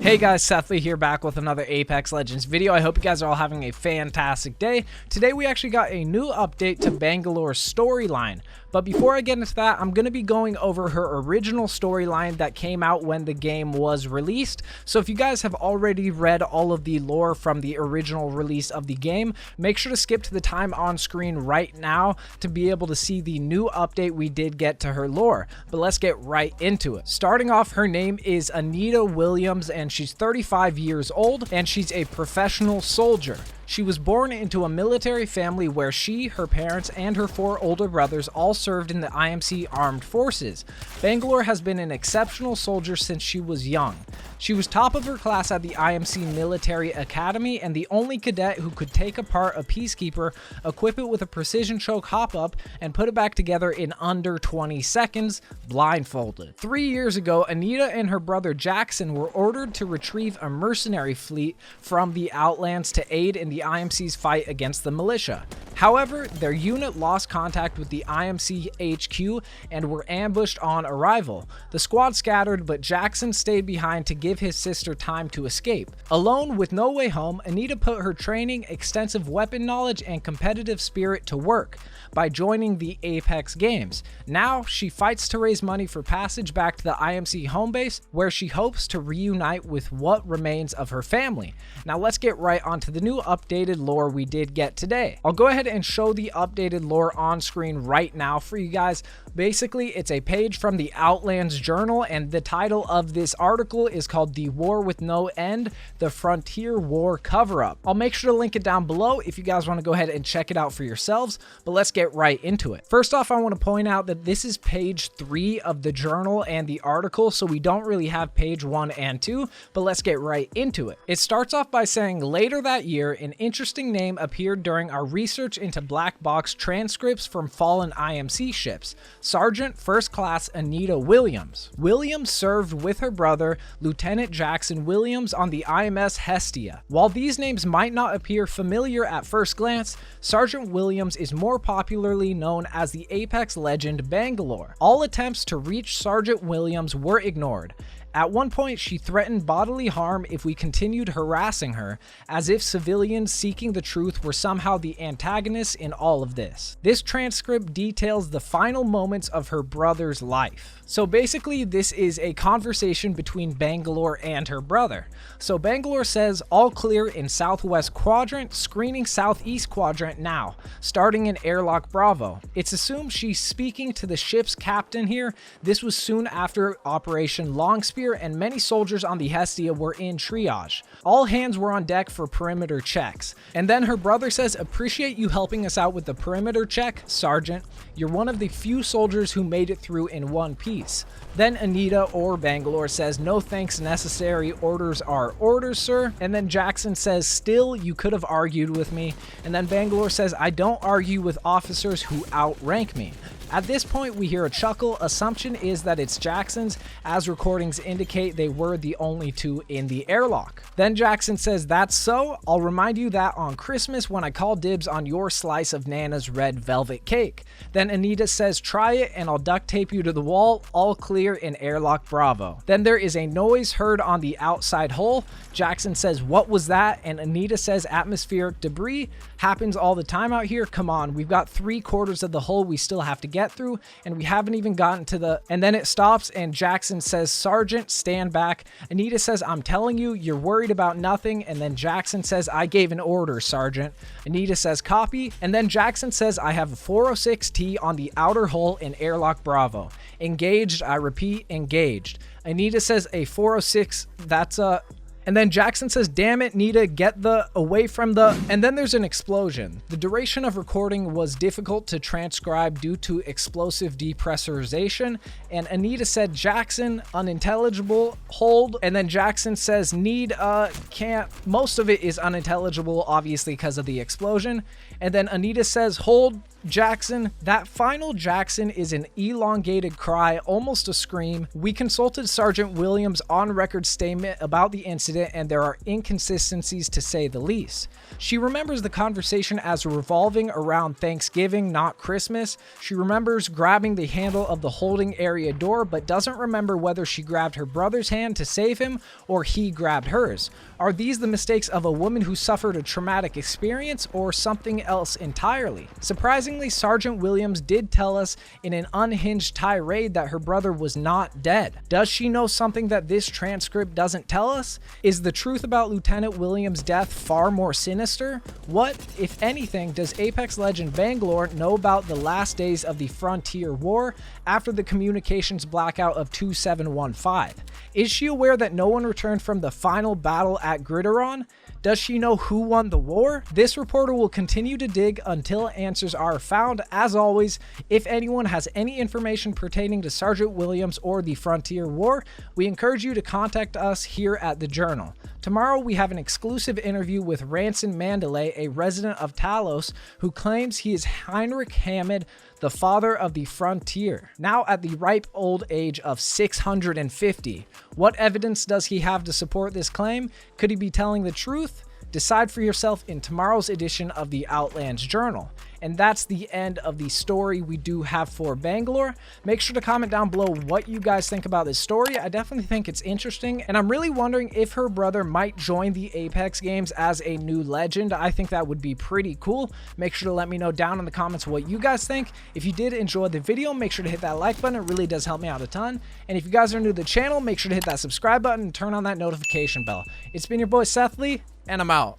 Hey guys, Sethly here, back with another Apex Legends video. I hope you guys are all having a fantastic day. Today we actually got a new update to Bangalore's storyline. But before I get into that, I'm going to be going over her original storyline that came out when the game was released. So if you guys have already read all of the lore from the original release of the game, make sure to skip to the time on screen right now to be able to see the new update we did get to her lore. But let's get right into it. Starting off, her name is Anita Williams, and she's 35 years old, and she's a professional soldier. She was born into a military family where she, her parents, and her 4 older brothers all served in the IMC Armed Forces. Bangalore has been an exceptional soldier since she was young. She was top of her class at the IMC Military Academy and the only cadet who could take apart a peacekeeper, equip it with a precision choke hop-up, and put it back together in under 20 seconds, blindfolded. 3 years ago, Anita and her brother Jackson were ordered to retrieve a mercenary fleet from the Outlands to aid in the IMC's fight against the militia. However, their unit lost contact with the IMC HQ and were ambushed on arrival. The squad scattered, but Jackson stayed behind to give his sister time to escape. Alone with no way home, Anita put her training, extensive weapon knowledge, and competitive spirit to work by joining the Apex Games. Now, she fights to raise money for passage back to the IMC home base, where she hopes to reunite with what remains of her family. Now let's get right onto the new updated lore we did get today. I'll go ahead and show the updated lore on screen right now for you guys. Basically, it's a page from the Outlands Journal, and the title of this article is called "The War with No End, The Frontier War Cover-Up." I'll make sure to link it down below if you guys want to go ahead and check it out for yourselves, but let's get right into it. First off, I want to point out that this is page 3 of the journal and the article, so we don't really have page 1 and 2, but let's get right into it. It starts off by saying, later that year, an interesting name appeared during our research into black box transcripts from fallen IMC ships: Sergeant First Class Anita Williams. Williams served with her brother, Lieutenant Jackson Williams, on the IMS Hestia. While these names might not appear familiar at first glance, Sergeant Williams is more popularly known as the Apex legend Bangalore. All attempts to reach Sergeant Williams were ignored. At one point, she threatened bodily harm if we continued harassing her, as if civilians seeking the truth were somehow the antagonists in all of this. This transcript details the final moments of her brother's life. So basically, this is a conversation between Bangalore and her brother. So Bangalore says, "All clear in Southwest Quadrant, screening Southeast Quadrant now, starting in Airlock Bravo." It's assumed she's speaking to the ship's captain here. This was soon after Operation Longspear, and many soldiers on the Hestia were in triage. All hands were on deck for perimeter checks. And then her brother says, "Appreciate you helping us out with the perimeter check, Sergeant. You're one of the few soldiers who made it through in one piece." Then Anita or Bangalore says, "No thanks necessary, orders are orders, sir." And then Jackson says, "Still, you could have argued with me." And then Bangalore says, "I don't argue with officers who outrank me." At this point, we hear a chuckle. Assumption is that it's Jackson's, as recordings indicate they were the only 2 in the airlock. Then Jackson says, "That's so. I'll remind you that on Christmas when I call dibs on your slice of Nana's red velvet cake." Then Anita says, "Try it and I'll duct tape you to the wall. All clear in Airlock Bravo." Then there is a noise heard on the outside hull. Jackson says, "What was that?" And Anita says, "Atmospheric debris. Happens all the time out here. Come on, we've got 3/4 of the hull we still have to get through, and we haven't even gotten to the..." And then it stops, and Jackson says, "Sergeant, stand back." Anita says, "I'm telling you, you're worried about nothing." And then Jackson says, "I gave an order, Sergeant." Anita says, "Copy." And then Jackson says, "I have a 406T on the outer hull in Airlock Bravo. Engaged, I repeat, engaged." Anita says, "A 406, that's a..." And then Jackson says, "Damn it, Nita, get the away from the..." And then there's an explosion. The duration of recording was difficult to transcribe due to explosive depressurization. And Anita said, "Jackson, unintelligible, hold." And then Jackson says, can't." Most of it is unintelligible, obviously, because of the explosion. And then Anita says, "Hold." Jackson. That final Jackson is an elongated cry, almost a scream. We consulted Sergeant Williams' on-record statement about the incident, and there are inconsistencies to say the least. She remembers the conversation as revolving around Thanksgiving, not Christmas. She remembers grabbing the handle of the holding area door, but doesn't remember whether she grabbed her brother's hand to save him or he grabbed hers. Are these the mistakes of a woman who suffered a traumatic experience, or something else entirely? Surprisingly, Sergeant Williams did tell us in an unhinged tirade that her brother was not dead. Does she know something that this transcript doesn't tell us? Is the truth about Lieutenant Williams' death far more sinister? What, if anything, does Apex legend Bangalore know about the last days of the Frontier War after the communications blackout of 2715? Is she aware that no one returned from the final battle at Gridiron? Does she know who won the war? This reporter will continue to dig until answers are found. As always, if anyone has any information pertaining to Sergeant Williams or the Frontier War, we encourage you to contact us here at the Journal. Tomorrow we have an exclusive interview with Ranson Mandalay, a resident of Talos, who claims he is Heinrich Hammond, the father of the Frontier, now at the ripe old age of 650. What evidence does he have to support this claim? Could he be telling the truth? Decide for yourself in tomorrow's edition of the Outlands Journal. And that's the end of the story we do have for Bangalore. Make sure to comment down below what you guys think about this story. I definitely think it's interesting, and I'm really wondering if her brother might join the Apex games as a new legend. I think that would be pretty cool. Make sure to let me know down in the comments what you guys think. If you did enjoy the video, make sure to hit that like button. It really does help me out a ton. And if you guys are new to the channel, make sure to hit that subscribe button and turn on that notification bell. It's been your boy Sethly, and I'm out.